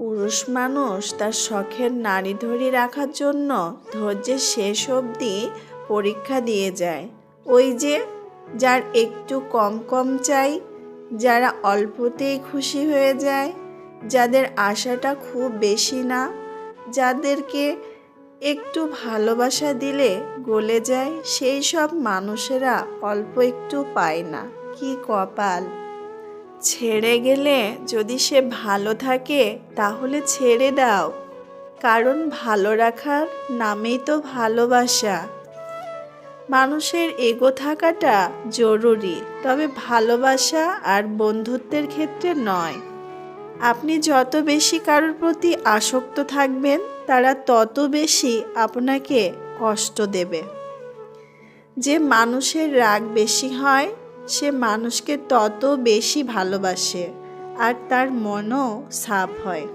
পুরুষ মানুষ তার শখের নারী ধরে রাখার জন্য ধৈর্যের শেষ অবধি পরীক্ষা দিয়ে যায়। ওই যে যার একটু কম কম চাই, যারা অল্পতেই খুশি হয়ে যায়, যাদের আশাটা খুব বেশি না, যাদেরকে একটু ভালোবাসা দিলে গলে যায়, সেই সব মানুষেরা অল্প একটু পায় না। কি কপাল! ছেড়ে গেলে যদি সে ভালো থাকে তাহলে ছেড়ে দাও, কারণ ভালো রাখার নামেই তো ভালোবাসা। মানুষের এগো থাকাটা জরুরি, তবে ভালোবাসা আর বন্ধুত্বের ক্ষেত্রে নয়। আপনি যত বেশি কারোর প্রতি আসক্ত থাকবেন, তারা তত বেশি আপনাকে কষ্ট দেবে। যে মানুষের রাগ বেশি হয়, সে মানুষকে তত বেশি ভালোবাসে আর তার মনও সাফ হয়।